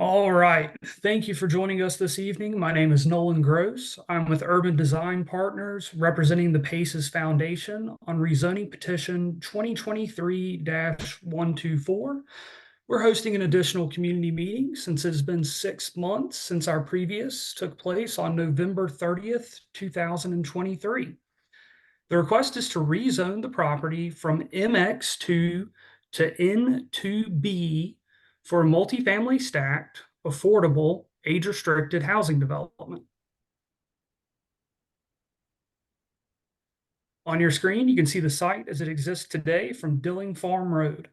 All right. Thank you for joining us this evening. My name is Nolan Groce. I'm with Urban Design Partners representing the PACES Foundation on rezoning petition 2023-124. We're hosting an additional community meeting since it has been 6 months since our previous took place on November 30th, 2023. The request is to rezone the property from MX2 to N2B for a multifamily stacked, affordable, age-restricted housing development. On your screen, you can see the site as it exists today from Dilling Farm Road.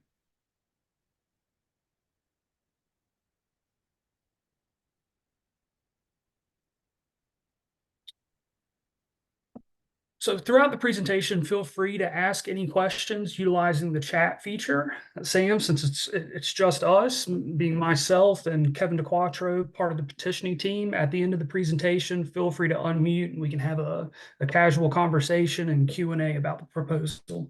So throughout the presentation, feel free to ask any questions utilizing the chat feature. Sam, since it's just us, being myself and Kevin DeQuatro, part of the petitioning team, at the end of the presentation, feel free to unmute and we can have a casual conversation and Q&A about the proposal.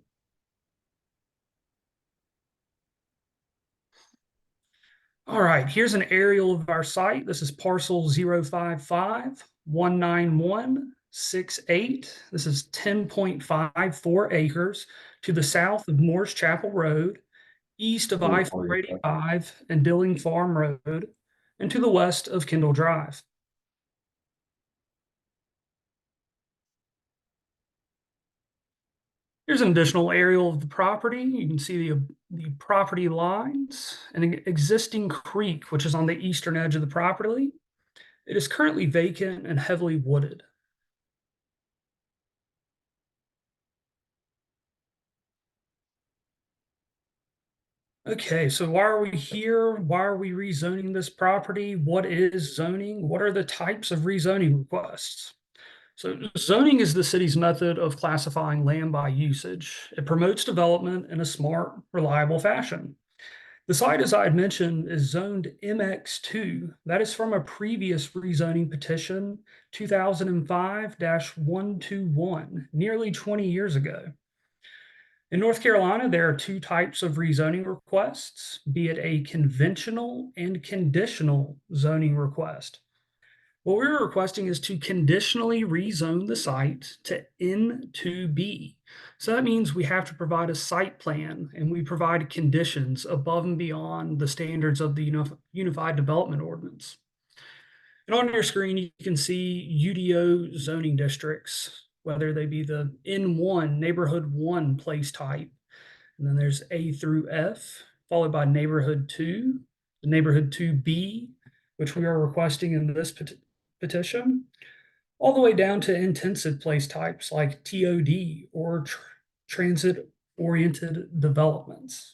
All right, here's an aerial of our site. This is parcel 055-191-68. This is 10.54 acres to the south of Moores Chapel Road, east of I-485 and Dilling Farm Road, and to the west of Kendall Drive. Here's an additional aerial of the property. You can see the property lines and an existing creek, which is on the eastern edge of the property. It is currently vacant and heavily wooded. Okay, so why are we here? Why are we rezoning this property? What is zoning? What are the types of rezoning requests? So zoning is the city's method of classifying land by usage. It promotes development in a smart, reliable fashion. The site, as I had mentioned, is zoned MX2. That is from a previous rezoning petition, 2005-121, nearly 20 years ago. In North Carolina, there are two types of rezoning requests, be it a conventional and conditional zoning request. What we're requesting is to conditionally rezone the site to N2B. So that means we have to provide a site plan and we provide conditions above and beyond the standards of the Unified Development Ordinance. And on your screen, you can see UDO zoning districts, whether they be the N1, neighborhood 1 place type, and then there's A through F, followed by neighborhood 2, the neighborhood 2B, which we are requesting in this petition, all the way down to intensive place types like TOD or transit-oriented developments.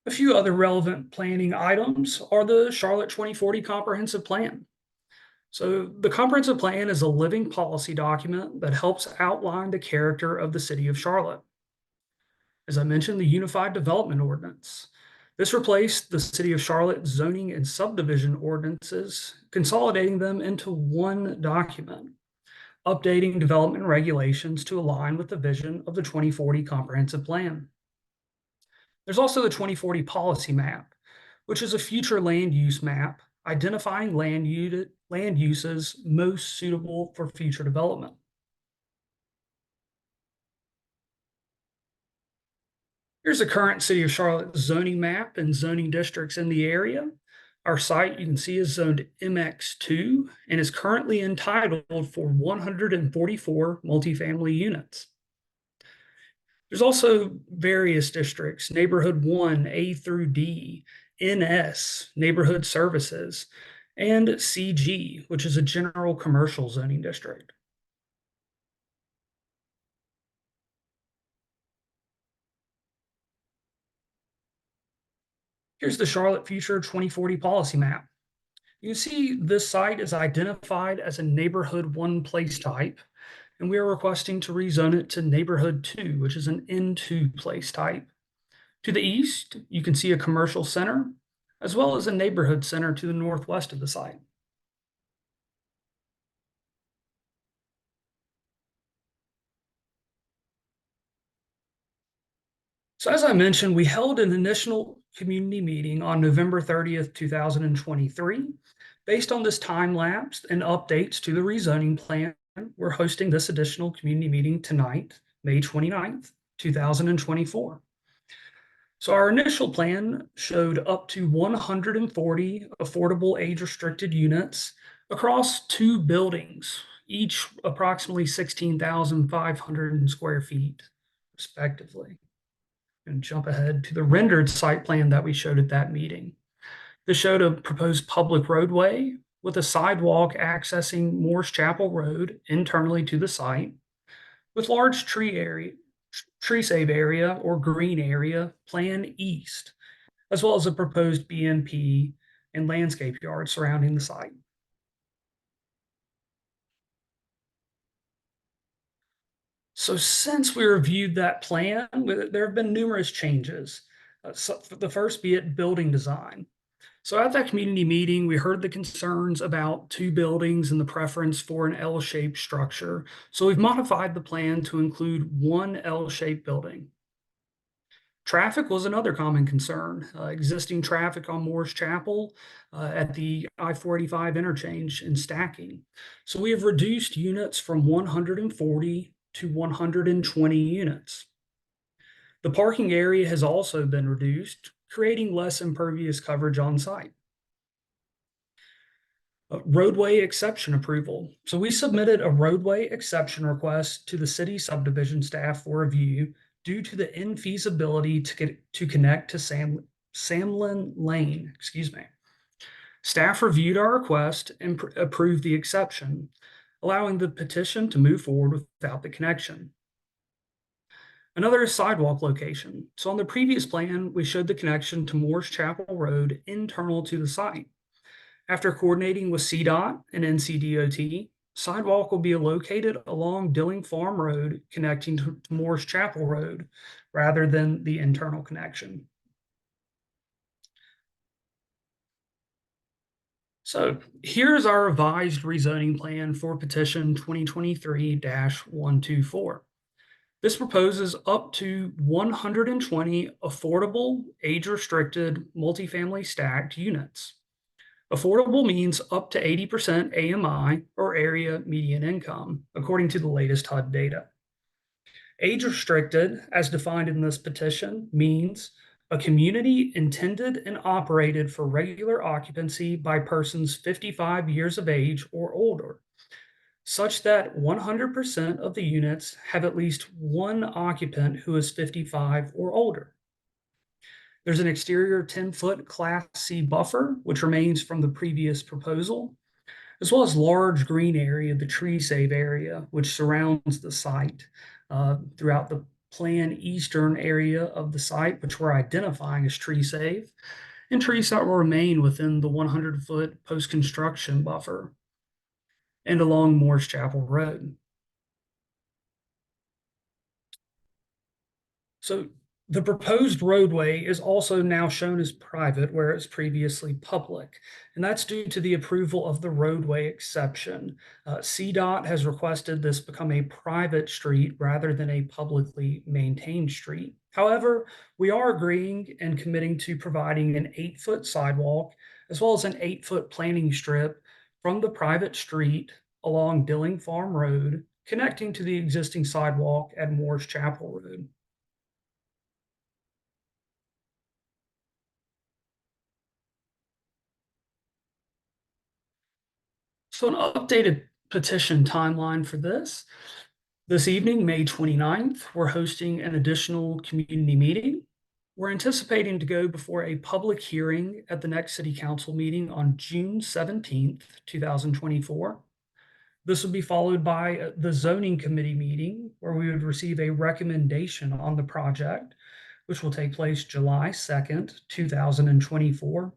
A few other relevant planning items are the Charlotte 2040 Comprehensive Plan. So the comprehensive plan is a living policy document that helps outline the character of the city of Charlotte. As I mentioned, the Unified Development Ordinance. This replaced the City of Charlotte zoning and subdivision ordinances, consolidating them into one document, updating development regulations to align with the vision of the 2040 Comprehensive Plan. There's also the 2040 Policy Map, which is a future land use map identifying land uses most suitable for future development. Here's the current City of Charlotte zoning map and zoning districts in the area. Our site, you can see, is zoned MX2 and is currently entitled for 144 multifamily units. There's also various districts, neighborhood 1, A through D, NS, neighborhood services, and CG, which is a general commercial zoning district. Here's the Charlotte Future 2040 policy map. You can see this site is identified as a neighborhood 1 place type, and we are requesting to rezone it to neighborhood 2, which is an N2 place type. To the east, you can see a commercial center, as well as a neighborhood center to the northwest of the site. So as I mentioned, we held an initial community meeting on November 30th, 2023. Based on this time lapse and updates to the rezoning plan, we're hosting this additional community meeting tonight, May 29th, 2024. So our initial plan showed up to 140 affordable age-restricted units across 2 buildings, each approximately 16,500 square feet, respectively. And jump ahead to the rendered site plan that we showed at that meeting. This showed a proposed public roadway with a sidewalk accessing Morse Chapel Road internally to the site, with large tree save area or green area plan east, as well as a proposed BNP and landscape yard surrounding the site. So since we reviewed that plan, there have been numerous changes. So the first be it building design. So at that community meeting, we heard the concerns about 2 buildings and the preference for an L-shaped structure. So we've modified the plan to include 1 L-shaped building. Traffic was another common concern. Existing traffic on Morris Chapel at the I-485 interchange and stacking. So we have reduced units from 140 to 120 units. The parking area has also been reduced, creating less impervious coverage on site. Roadway exception approval. So we submitted a roadway exception request to the city subdivision staff for review due to the infeasibility to connect to Samlin Lane. Staff reviewed our request and approved the exception, allowing the petition to move forward without the connection. Another is sidewalk location. So on the previous plan, we showed the connection to Morse Chapel Road internal to the site. After coordinating with CDOT and NCDOT, sidewalk will be located along Dilling Farm Road connecting to Morse Chapel Road rather than the internal connection. So here's our revised rezoning plan for petition 2023-124. This proposes up to 120 affordable, age-restricted, multifamily stacked units. Affordable means up to 80% AMI or area median income, according to the latest HUD data. Age restricted, as defined in this petition, means a community intended and operated for regular occupancy by persons 55 years of age or older, such that 100% of the units have at least one occupant who is 55 or older. There's an exterior 10-foot Class C buffer, which remains from the previous proposal, as well as large green area, the tree save area, which surrounds the site throughout the plan eastern area of the site, which we're identifying as tree save, and trees that will remain within the 100-foot post-construction buffer and along Morse Chapel Road. So the proposed roadway is also now shown as private, where it's previously public, and that's due to the approval of the roadway exception. CDOT has requested this become a private street rather than a publicly maintained street. However, we are agreeing and committing to providing an 8-foot sidewalk as well as an 8-foot planting strip from the private street along Dilling Farm Road, connecting to the existing sidewalk at Morse Chapel Road. So an updated petition timeline for this evening, May 29th, we're hosting an additional community meeting. We're anticipating to go before a public hearing at the next city council meeting on June 17th, 2024. This will be followed by the zoning committee meeting where we would receive a recommendation on the project, which will take place July 2nd, 2024,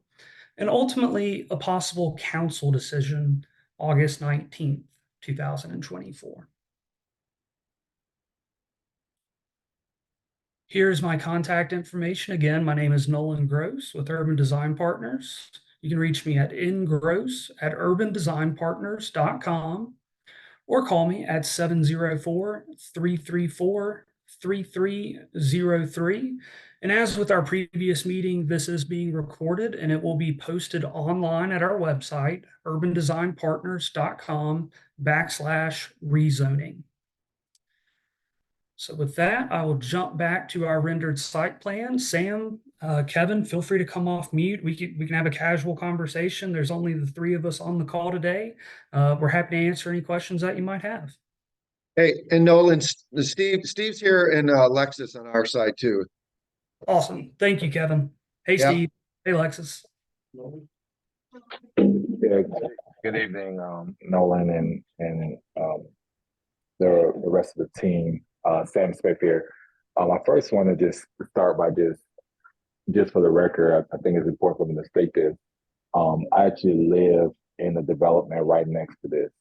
and ultimately a possible council decision August 19th, 2024. Here's my contact information. Again, my name is Nolan Groce with Urban Design Partners. You can reach me at ngroce@urbandesignpartners.com or call me at 704-334-3600. 3303. And as with our previous meeting, this is being recorded and it will be posted online at our website, urbandesignpartners.com/rezoning. So with that, I will jump back to our rendered site plan. Sam, Kevin, feel free to come off mute. We can have a casual conversation. There's only the three of us on the call today. We're happy to answer any questions that you might have. Hey, and Nolan, Steve's here, and Lexus on our side too. Awesome. Thank you, Kevin. Hey, Yeah. Steve. Hey, Lexus. Yeah, good evening, Nolan and the rest of the team. Sam Smith here. I first want to just start by just for the record, I think it's important for me to state this. I actually live in the development right next to this,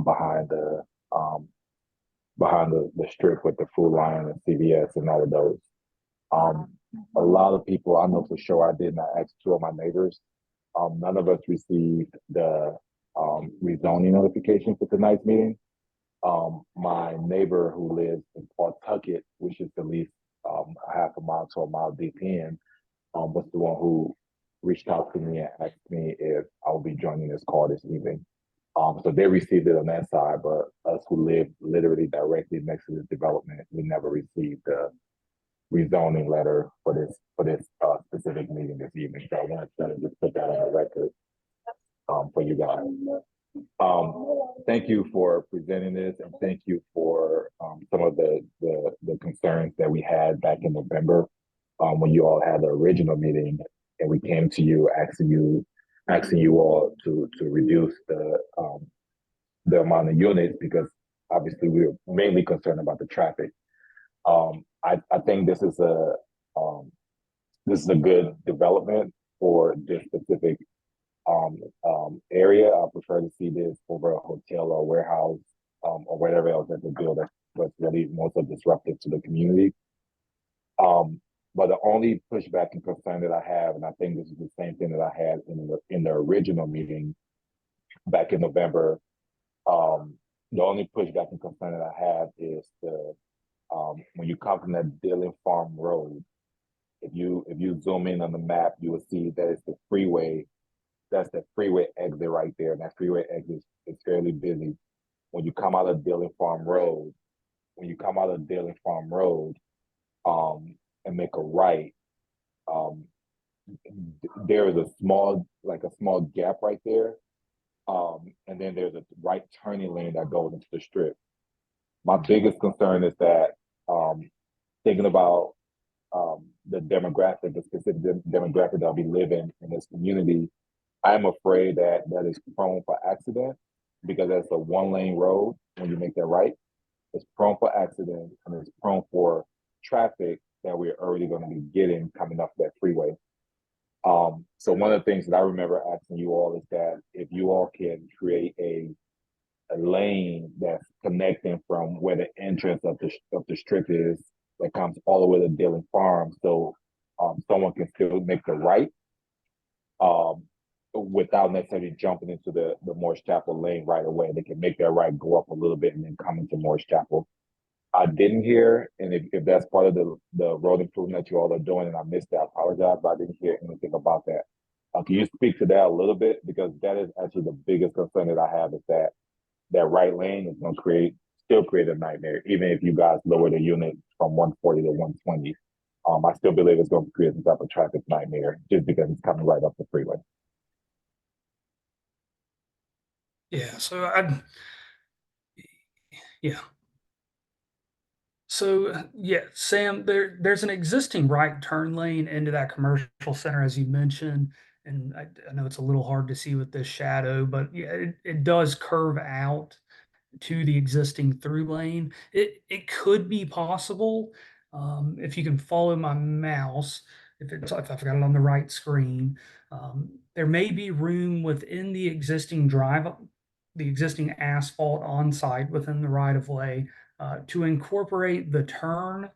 behind the strip with the Food Lion and CVS and all of those. A lot of people, I know for sure, I did not ask two of my neighbors. None of us received the rezoning notification for tonight's meeting. My neighbor who lives in Pawtucket, which is at least a half a mile to a mile deep in, was the one who reached out to me and asked me if I would be joining this call this evening. So they received it on that side, but us who live literally directly next to this development, we never received the rezoning letter for this specific meeting this evening. So I wanted to just put that on the record for you guys. Thank you for presenting this, and thank you for some of the concerns that we had back in November when you all had the original meeting, and we came to you asking you all to reduce the amount of units, because obviously we were mainly concerned about the traffic. I think this is a good development for this specific area. I prefer to see this over a hotel or warehouse or whatever else that they build that's really more so disruptive to the community. But the only pushback and concern that I have, and I think this is the same thing that I had in the original meeting back in November, the only pushback and concern that I have is when you come from that Dillon Farm Road, if you zoom in on the map, you will see that it's the freeway. That's the freeway exit right there, and that freeway exit is fairly busy. When you come out of Dillon Farm Road, and make a right, there is a small gap right there, and then there's a right turning lane that goes into the strip. My biggest concern is that thinking about the demographic, the specific demographic that I'll be living in this community, I'm afraid that is prone for accident, because that's a one-lane road. When you make that right, it's prone for accident, and it's prone for traffic that we're already going to be getting coming up that freeway. So one of the things that I remember asking you all is that if you all can create a lane that's connecting from where the entrance of the strip is, that comes all the way to Dillon Farm, so someone can still make the right without necessarily jumping into the Morris Chapel lane right away. They can make that right, go up a little bit, and then come into Morris Chapel. I didn't hear, and if that's part of the road improvement that you all are doing, and I missed that, I apologize, but I didn't hear anything about that. Can you speak to that a little bit? Because that is actually the biggest concern that I have, is that right lane is going to still create a nightmare, even if you guys lower the unit from 140 to 120. I still believe it's going to create some type of traffic nightmare just because it's coming right up the freeway. Yeah. So yeah, Sam, there's an existing right turn lane into that commercial center, as you mentioned, and I know it's a little hard to see with this shadow, but yeah, it does curve out to the existing through lane. It could be possible, if you can follow my mouse, if I've got it on the right screen, there may be room within the existing asphalt on site within the right of way, to incorporate the turn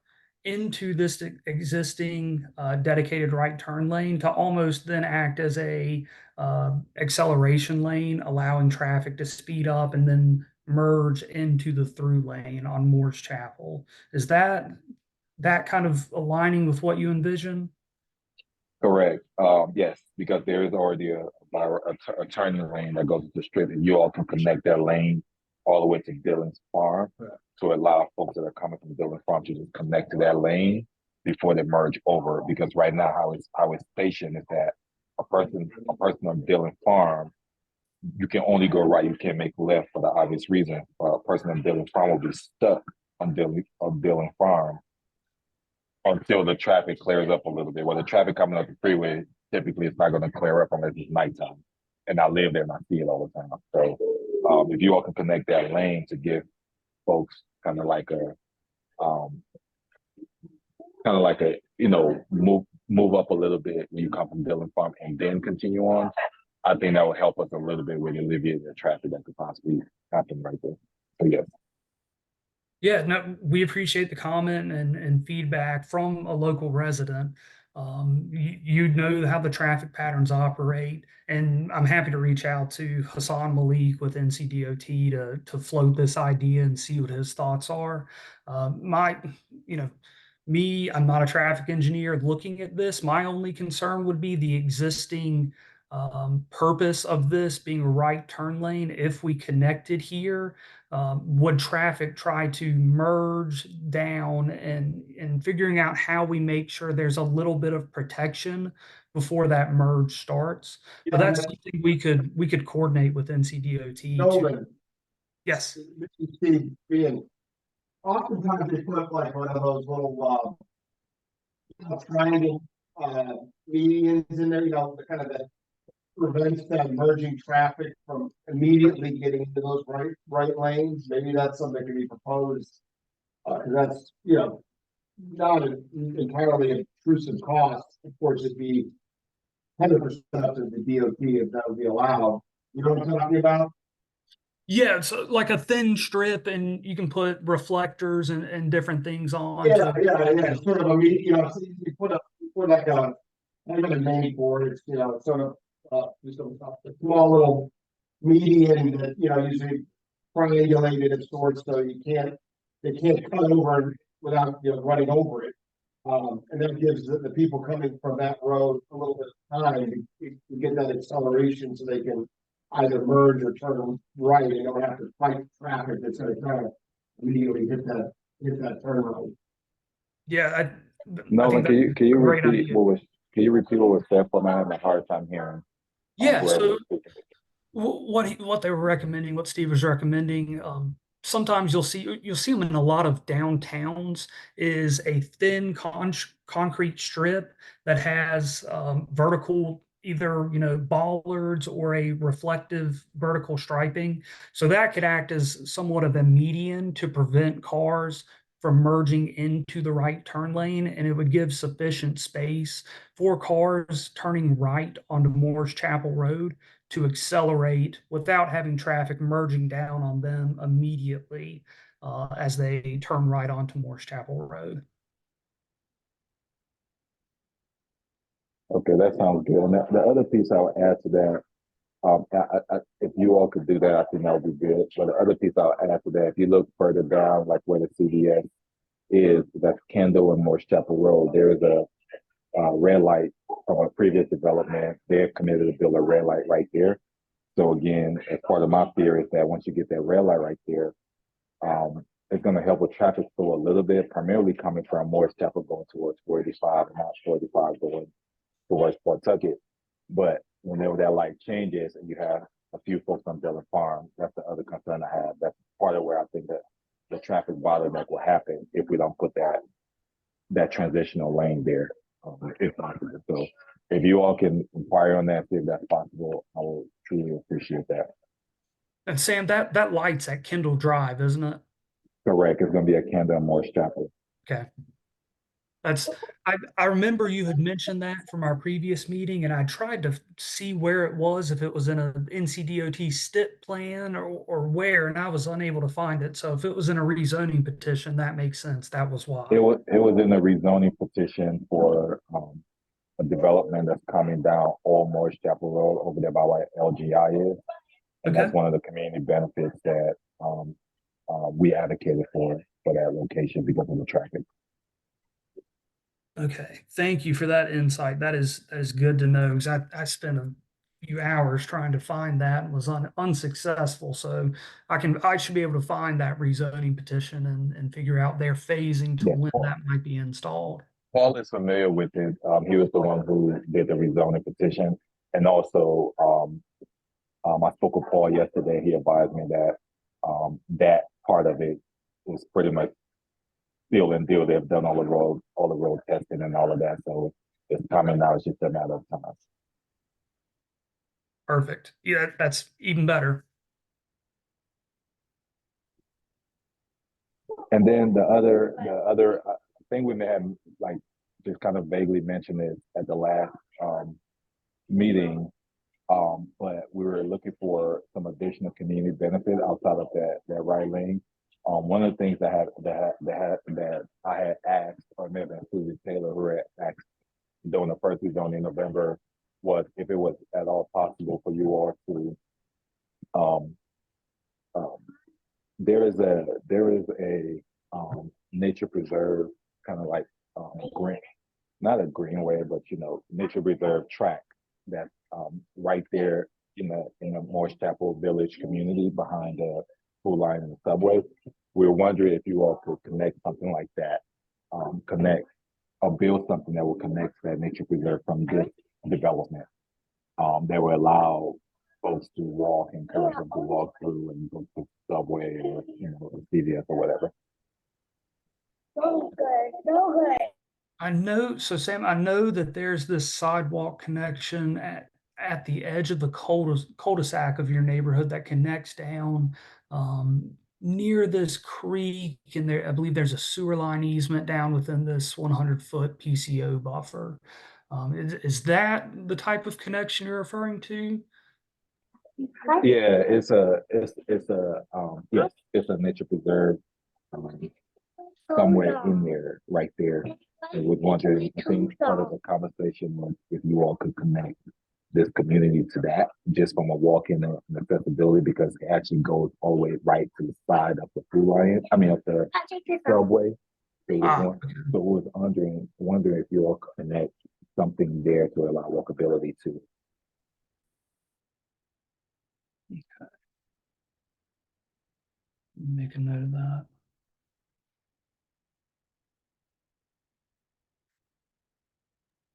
into this existing dedicated right turn lane, to almost then act as a acceleration lane, allowing traffic to speed up and then merge into the through lane on Moore's Chapel. Is that that kind of aligning with what you envision? Correct. Yes, because there is already a turning lane that goes to the strip, and you all can connect that lane all the way to Dillon's farm to allow folks that are coming from Dillon's farm to just connect to that lane before they merge over. Because right now, how it's stationed is that a person on Dillon farm, you can only go right, you can't make left for the obvious reason. A person on Dillon farm will be stuck on Dillon farm until the traffic clears up a little bit. Well, the traffic coming up the freeway, typically it's not going to clear up unless it's nighttime. And I live there and I see it all the time. So if you all can connect that lane to give folks kind of like a move up a little bit when you come from Dillon Farm and then continue on, I think that will help us a little bit with alleviating the traffic that could possibly happen right there. So yes. Yeah, no, we appreciate the comment and feedback from a local resident. You know how the traffic patterns operate, and I'm happy to reach out to Hassan Malik with NCDOT to float this idea and see what his thoughts are. My, you know, me, I'm not a traffic engineer looking at this. My only concern would be the existing purpose of this being a right turn lane. If we connected here, would traffic try to merge down and figuring out how we make sure there's a little bit of protection before that merge starts? But that's something we could coordinate with NCDOT. Nolan, Yes. this is Steve being, oftentimes they put like one of those little, triangle, medians in there, the kind of that prevents that merging traffic from immediately getting into those right lanes. Maybe that's something that can be proposed. Cause that's, not an entirely intrusive cost. Of course, it'd be 100% up to the DOT if that would be allowed. You know what I'm talking about? Yeah, it's like a thin strip, and you can put reflectors and different things on. Yeah. Sort of, so you put like a, not even a main board, it's, sort of, just a small little median that, usually triangulated of sorts, so they can't cut over without, running over it. And that gives the people coming from that road a little bit of time to get that acceleration so they can either merge or turn right. They don't have to fight traffic that's going to try to immediately hit that turn right. Yeah, Nolan, can you great repeat idea. what was said for me? I'm having a hard time hearing. Yeah, whoever so was speaking. what they were recommending, what Steve was recommending, sometimes you'll see them in a lot of downtowns, is a thin concrete strip that has vertical, either bollards or a reflective vertical striping. So that could act as somewhat of a median to prevent cars from merging into the right turn lane, and it would give sufficient space for cars turning right onto Moore's Chapel Road to accelerate without having traffic merging down on them immediately as they turn right onto Morse Chapel Road. Okay, that sounds good. And the other piece I'll add to that, if you all could do that, I think that would be good. But the other piece I'll add to that, if you look further down, like where the CVS is, that's Kendall and Morse Chapel Road, there is a red light from a previous development. They've committed to build a red light right there. So again, as part of my theory is that once you get that red light right there, it's going to help with traffic flow a little bit, primarily coming from Morris Chapel going towards 485 and not 485 going towards Pawtucket. But whenever that light changes and you have a few folks on Dillon Farm, that's the other concern I have. That's part of where I think that the traffic bottleneck will happen if we don't put that transitional lane there, if possible. So if you all can inquire on that, see if that's possible, I will truly appreciate that. And Sam, that light's at Kendall Drive, isn't it? Correct. It's going to be at Kendall and Morris Chapel. Okay. I remember you had mentioned that from our previous meeting, and I tried to see where it was, if it was in a NCDOT STIP plan or where, and I was unable to find it. So if it was in a rezoning petition, that makes sense. That was why. It was in a rezoning petition for a development that's coming down Old Morris Chapel Road over there by where LGI is. And Okay. that's one of the community benefits that we advocated for that location because of the traffic. Okay, thank you for that insight. That is good to know, because I spent a few hours trying to find that and was unsuccessful. So I should be able to find that rezoning petition and figure out their phasing to Yeah, when that might be installed. Paul is familiar with it. He was the one who did the rezoning petition, and also I spoke with Paul yesterday. He advised me that that part of it is pretty much seal and deal. They've done all the road testing and all of that, so it's coming now. It's just a matter of time. Perfect. Yeah, that's even better. And then the other thing we may have like just kind of vaguely mentioned is at the last meeting, but we were looking for some additional community benefit outside of that right lane. One of the things that I had asked, or maybe included Taylor, who had asked during the first zone in November, was if it was at all possible for you all to um, um, there is a nature preserve kind of like green, not a greenway, but nature preserve track that's right there in the Morris Chapel Village community behind the food line and the subway. We were wondering if you all could connect something like that, connect or build something that will connect that nature preserve from this development. That will allow folks to walk, encourage them to walk through and go to the subway or CVS or whatever. So good, so good. I know, so Sam, I know that there's this sidewalk connection at the edge of the cul-de-sac of your neighborhood that connects down near this creek, and there I believe there's a sewer line easement down within this 100-foot PCO buffer. Is that the type of connection you're referring to? Yeah, it's a nature preserve somewhere in there, right there. I was wondering, I think part of the conversation was if you all could connect this community to that, just from a walk-in and accessibility, because it actually goes all the way right to the side of the food line. I mean, of the subway. So we was wondering if you all could connect something there to allow walkability too. Make a note of that.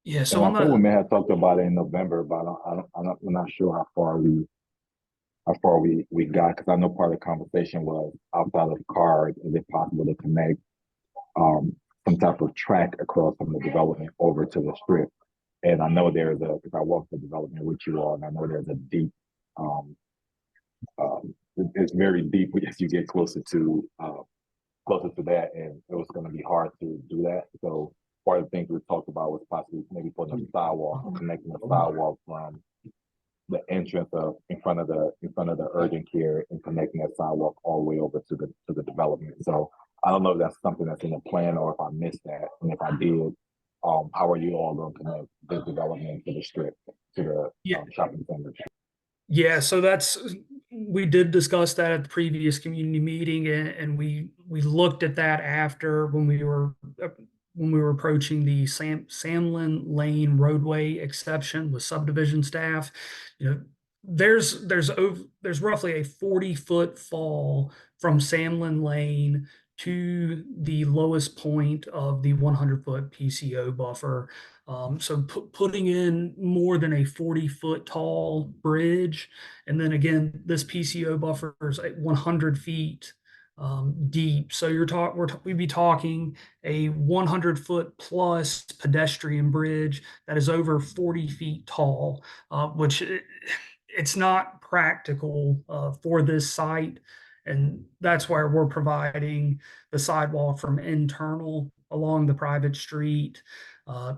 Yeah, so And I think we may have talked about it in November, but I'm not sure how far we got, because I know part of the conversation was outside of the cars, is it possible to connect some type of track across from the development over to the strip? And I know because I walked the development with you all, and I know there's a deep, it's very deep as you get closer to that, and it was going to be hard to do that. So part of the things we talked about was possibly maybe putting a sidewalk, connecting the sidewalk from the entrance in front of the urgent care, and connecting that sidewalk all the way over to the development. So I don't know if that's something that's in the plan or if I missed that, and if I did, how are you all going to connect this development to the strip, to the shopping center? Yeah, so we did discuss that at the previous community meeting, and we looked at that after when we were approaching the Samlin Lane roadway exception with subdivision staff. There's roughly a 40-foot fall from Samlin Lane to the lowest point of the 100-foot PCO buffer. So putting in more than a 40-foot tall bridge, and then again, this PCO buffer is 100 feet deep. So we'd be talking a 100-foot plus pedestrian bridge that is over 40 feet tall, which it's not practical for this site. And that's why we're providing the sidewalk from internal along the private street,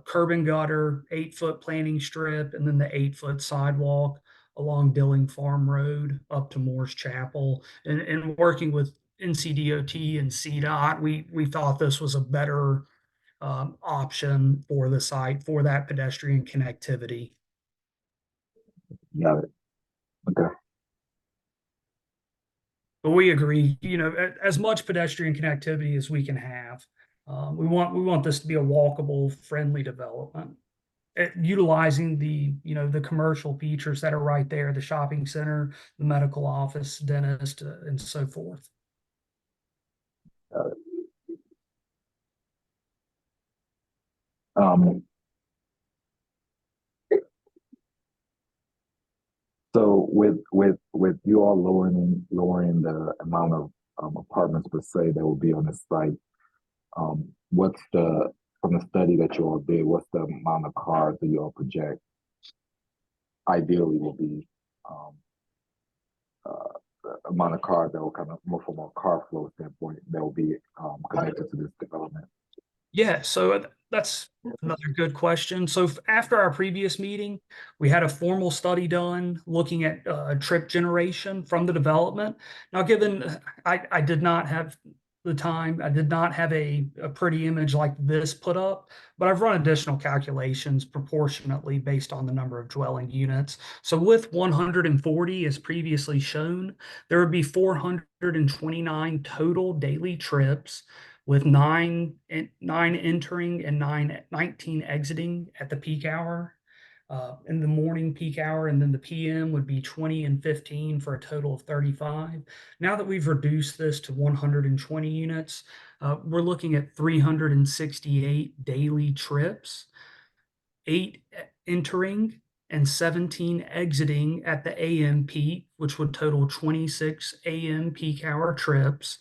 curb and gutter, 8-foot planting strip, and then the 8-foot sidewalk along Dilling Farm Road up to Moore's Chapel. And working with NCDOT and CDOT, we thought this was a better option for the site for that pedestrian connectivity. Got it. Okay. But we agree, as much pedestrian connectivity as we can have. We want this to be a walkable, friendly development, utilizing the commercial features that are right there, the shopping center, the medical office, dentist, and so forth. Um, so with you all lowering the amount of apartments per se that will be on the site, what's from the study that you all did, what's the amount of cars that you all project ideally will be the amount of cars that will kind of more from a car flow standpoint that will be connected to this development? Yeah, so that's another good question. So after our previous meeting, we had a formal study done looking at trip generation from the development. Now, given I did not have the time, I did not have a pretty image like this put up, but I've run additional calculations proportionately based on the number of dwelling units. So with 140 as previously shown, there would be 429 total daily trips, with nine entering and 19 exiting at the peak hour. In the morning peak hour, and then the PM would be 20 and 15 for a total of 35. Now that we've reduced this to 120 units, we're looking at 368 daily trips, 8 entering and 17 exiting at the AM peak, which would total 26 AM peak hour trips.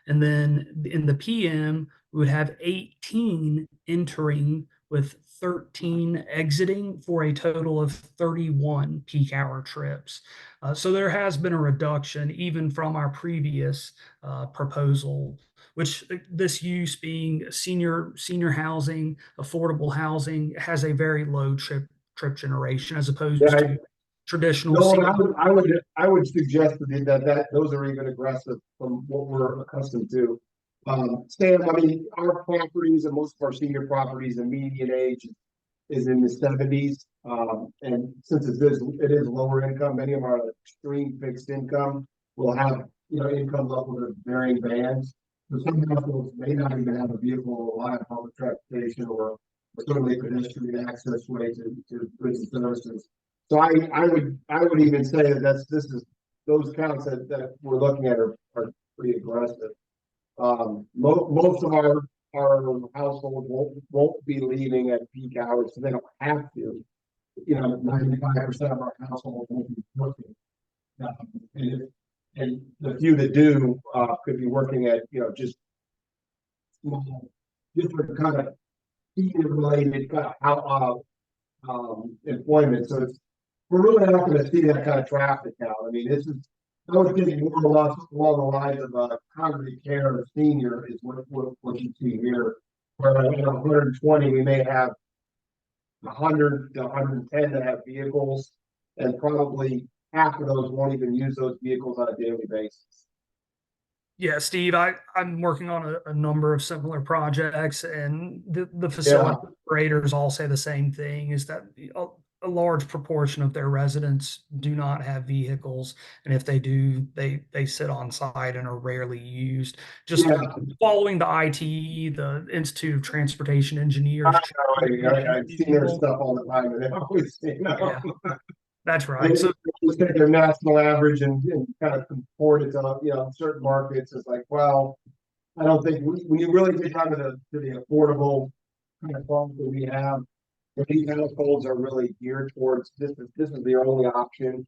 And then in the PM, we would have 18 entering with 13 exiting for a total of 31 peak hour trips. So there has been a reduction even from our previous proposal, which this use being senior housing, affordable housing, has a very low trip generation as opposed Yeah, to traditional. No, I would suggest that those are even aggressive from what we're accustomed to. Sam, I mean, our properties and most of our senior properties, the median age is in the 70s. And since it is lower income, many of our extreme fixed income will have, income levels of varying bands. So some households may not even have a vehicle or rely on public transportation or certainly pedestrian access way to goods and services. So I would even say that those counts that we're looking at are pretty aggressive. Most of our households won't be leaving at peak hours, so they don't have to. 95% of our households won't be working. And the few that do could be working at just small, different kind of related kind of employment. So we're really not going to see that kind of traffic now. I mean, I was thinking more or less along the lines of congregate care senior is what you see here. Where 120, we may have 100 to 110 that have vehicles, and probably half of those won't even use those vehicles on a daily basis. Yeah, Steve, I'm working on a number of similar projects, and the facility operators all say the same thing, is that a large proportion of their residents do not have vehicles, and if they do, they sit on site and are rarely used. Just following the ITE, the Institute of Transportation Engineers. I've seen their stuff all the time, and I've always seen yeah, that's right. So just take their national average and kind of comport it to certain markets. It's like, well, I don't think when you really get down to the affordable kind of funds that we have, these households are really geared towards this is their only option.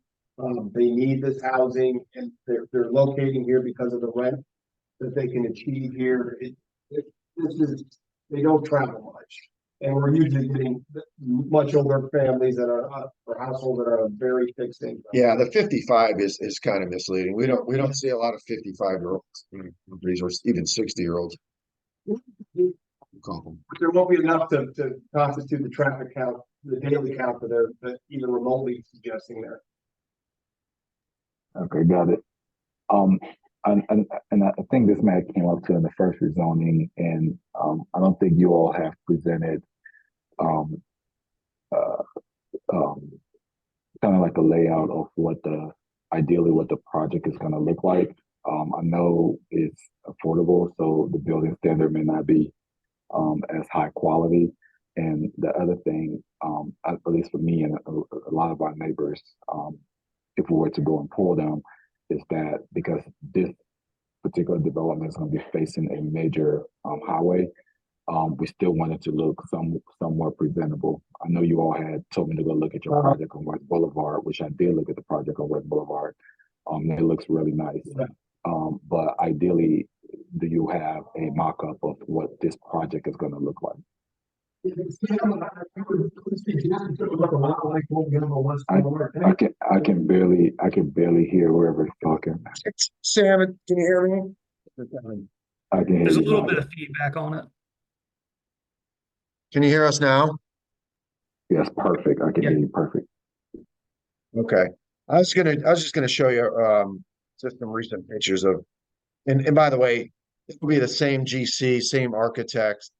They need this housing, and they're locating here because of the rent that they can achieve here. They don't travel much, and we're usually getting much older families that are or households that are very fixed income. Yeah, the 55 is kind of misleading. We don't see a lot of 55-year-olds or even 60-year-olds. There won't be enough to constitute the traffic count, the daily count that they're even remotely suggesting there. Okay, got it. And I think this may have came up to in the first rezoning, and I don't think you all have presented kind of like a layout of ideally what the project is going to look like. I know it's affordable, so the building standard may not be as high quality. And the other thing, at least for me and a lot of our neighbors, if we were to go and pull them, is that because this particular development is going to be facing a major highway, we still wanted to look somewhat presentable. I know you all had told me to go look at your project on West Boulevard, which I did look at the project on West Boulevard. It looks really nice. Yeah. But ideally, do you have a mock-up of what this project is going to look like? I can barely hear whoever's talking. Sam, can you hear me? I can hear There's a you little now. bit of feedback on it. Can you hear us now? Yes, perfect. I can hear you perfect. Okay. I was just gonna show you just some recent pictures of, and by the way, it will be the same GC, same architects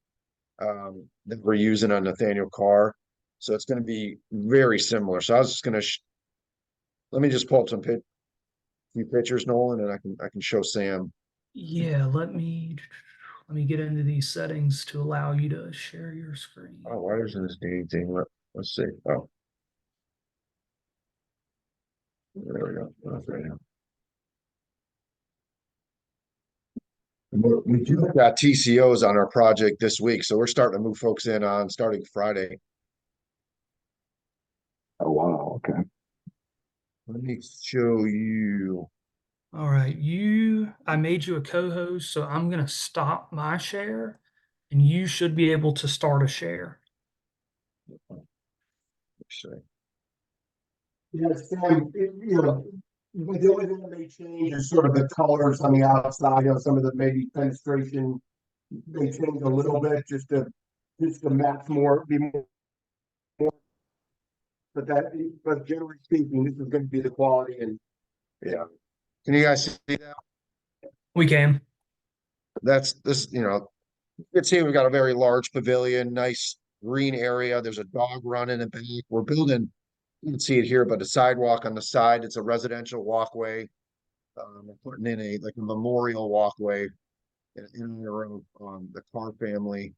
that we're using on Nathaniel Carr. So it's gonna be very similar. So I was just gonna let me just pull up some few pictures, Nolan, and I can show Sam. Yeah, let me get into these settings to allow you to share your screen. Oh, why isn't this doing anything? Let's see. Oh. There we go. Okay. We just got TCOs on our project this week, so we're starting to move folks in on starting Friday. Oh, wow. Okay. Let me show you. All right, I made you a co-host, so I'm gonna stop my share and you should be able to start a share. Let's see. Yes, Sam, but the only thing that may change is sort of the colors on the outside, some of the maybe fenestration may change a little bit just to match more, be more. But generally speaking, this is going to be the quality and. Yeah. Can you guys see that? We can. That's this, you can see we've got a very large pavilion, nice green area. There's a dog running in back. We're building, you can see it here, but a sidewalk on the side. It's a residential walkway. We're putting in a memorial walkway in honor of the Carr family.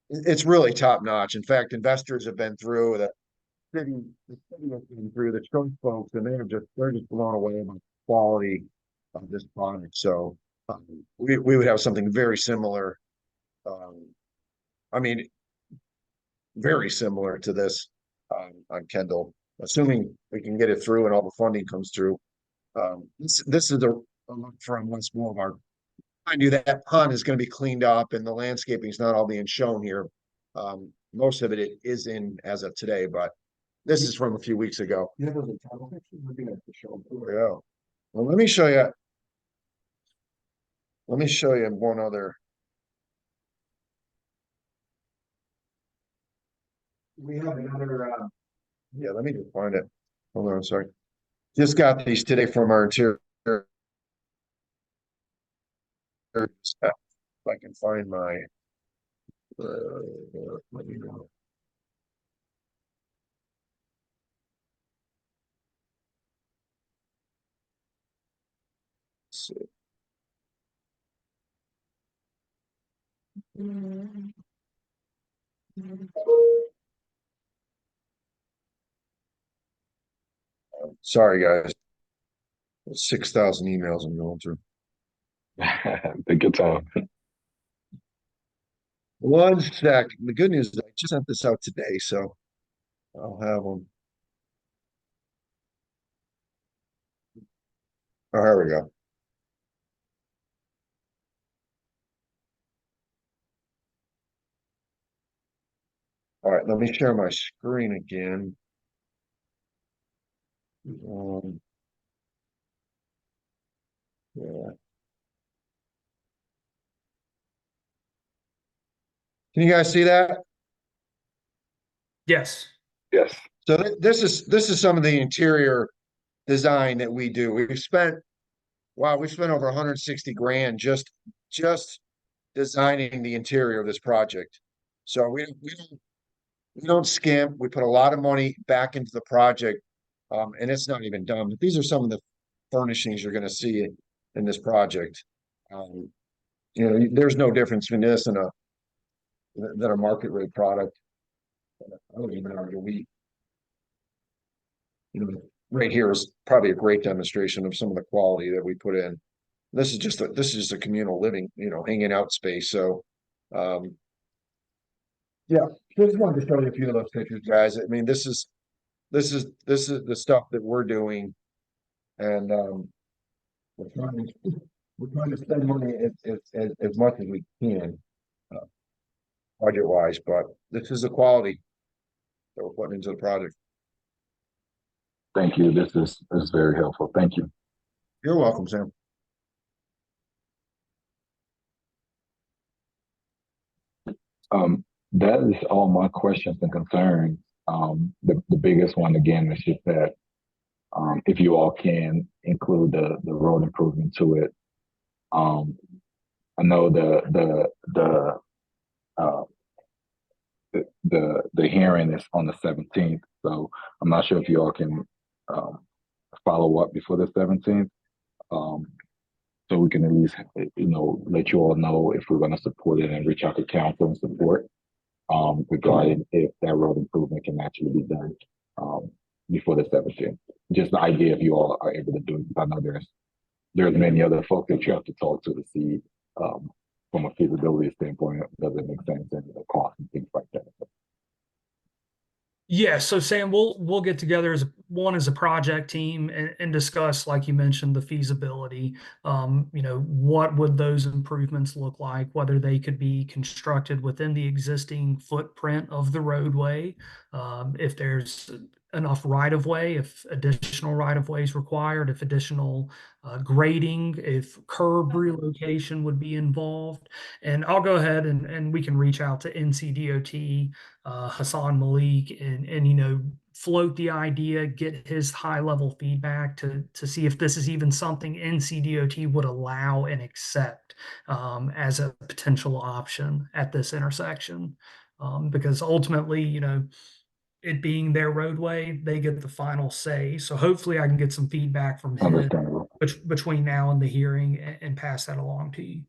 It's really top notch. In fact, investors have been through the city has been through the church folks, and they're just blown away by the quality of this product. So we would have something very similar. I mean, very similar to this on Kendall, assuming we can get it through and all the funding comes through. This is a look from West Boulevard. I knew that pond is going to be cleaned up and the landscaping is not all being shown here. Most of it is in as of today, but this is from a few weeks ago. Yeah, those are travel pictures. We're gonna have to show them. Yeah. Well, let me show you. Let me show you one other. We have another, Yeah, let me just find it. Hold on, sorry. Just got these today from our interior. If I can find my. Let me know. Let's see. Sorry, guys. 6,000 emails I'm going through. Take your time. One sec. The good news is I just sent this out today, so I'll have them. Oh, here we go. All right, let me share my screen again. Yeah. Can you guys see that? Yes. Yes. So this is some of the interior design that we do. We spent over 160 grand just designing the interior of this project. So we don't skimp. We put a lot of money back into the project, and it's not even done. But these are some of the furnishings you're going to see in this project. There's no difference between this and than a market rate product. I don't even know, right here is probably a great demonstration of some of the quality that we put in. This is just a communal living, hanging out space. So, yeah, just wanted to show you a few of those pictures, guys. I mean, this is the stuff that we're doing, and we're trying to spend money as much as we can, budget wise. But this is the quality that we're putting into the project. Thank you. This is very helpful. Thank you. You're welcome, Sam. That is all my questions and concerns. The biggest one again is just that if you all can include the road improvement to it. I know the hearing is on the 17th, so I'm not sure if you all can follow up before the 17th. So we can at least, let you all know if we're going to support it and reach out to council and support regarding if that road improvement can actually be done before the 17th. Just the idea if you all are able to do it. I know there's many other folks that you have to talk to see from a feasibility standpoint, does it make sense, and the cost and things like that. Yeah, so Sam, we'll get together as a project team and discuss, like you mentioned, the feasibility. What would those improvements look like, whether they could be constructed within the existing footprint of the roadway, if there's enough right of way, if additional right of way is required, if additional grading, if curb relocation would be involved. And I'll go ahead and we can reach out to NCDOT, Hassan Malik, and float the idea, get his high level feedback to see if this is even something NCDOT would allow and accept as a potential option at this intersection. Because ultimately, it being their roadway, they get the final say. So hopefully I can get some feedback from him Understandable. between now and the hearing and pass that along to you.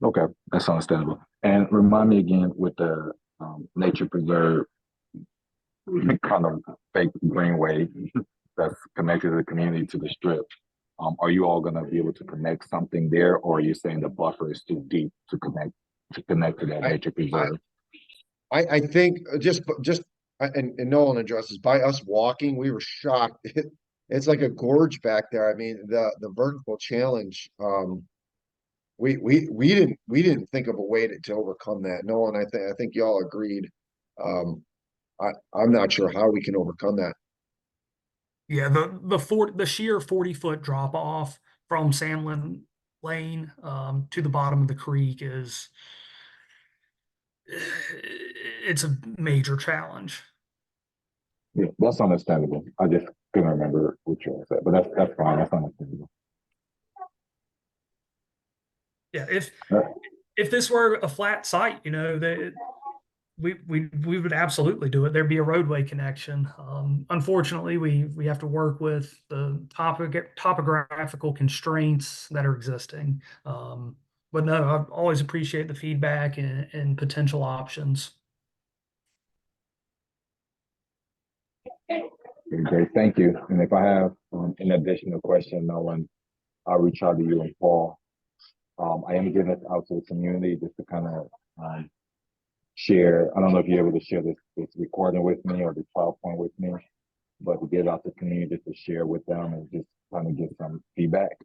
Okay, that's understandable. And remind me again with the nature preserve kind of fake greenway that's connected to the community to the strip. Are you all going to be able to connect something there, or are you saying the buffer is too deep to connect to that nature preserve? I think and Nolan addresses by us walking, we were shocked. It's like a gorge back there. I mean, the vertical challenge. We didn't think of a way to overcome that. Nolan, I think y'all agreed. I'm not sure how we can overcome that. Yeah, the sheer 40-foot drop off from Sandlin Lane to the bottom of the creek it's a major challenge. Yeah, that's understandable. I just couldn't remember what you all said, but that's fine. That's understandable. Yeah, if this were a flat site, we would absolutely do it. There'd be a roadway connection. Unfortunately, we have to work with the topographical constraints that are existing. But no, I always appreciate the feedback and potential options. Okay, thank you. And if I have an additional question, Nolan, I'll reach out to you and Paul. I am giving this out to the community just to kind of share. I don't know if you're able to share this recording with me or the PowerPoint with me, but to get out to the community just to share with them and just kind of get some feedback.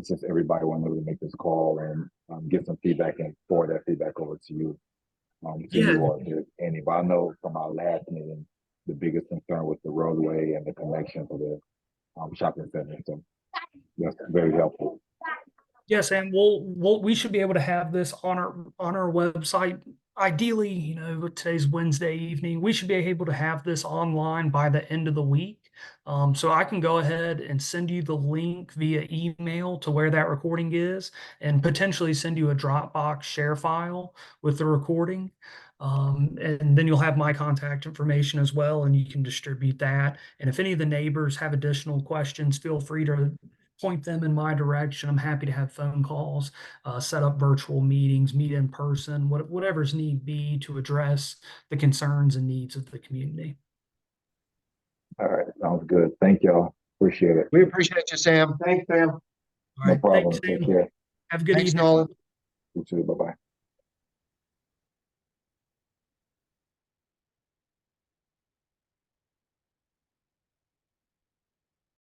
Since everybody wanted to make this call and get some feedback and forward that feedback over to you. You all, if there's any. But I know from our last meeting, the biggest concern was the roadway and the connection to the shopping center. So that's very helpful. Yes, and we should be able to have this on our website. Ideally, today's Wednesday evening. We should be able to have this online by the end of the week. So I can go ahead and send you the link via email to where that recording is, and potentially send you a Dropbox share file with the recording. And then you'll have my contact information as well, and you can distribute that. And if any of the neighbors have additional questions, feel free to point them in my direction. I'm happy to have phone calls, set up virtual meetings, meet in person, whatever's need be to address the concerns and needs of the community. All right, sounds good. Thank y'all. Appreciate it. We appreciate you, Sam. Thanks, Sam. All No right, problem. thanks, Take Sam. care. Have a good Thanks, evening. Nolan. You too. Bye bye.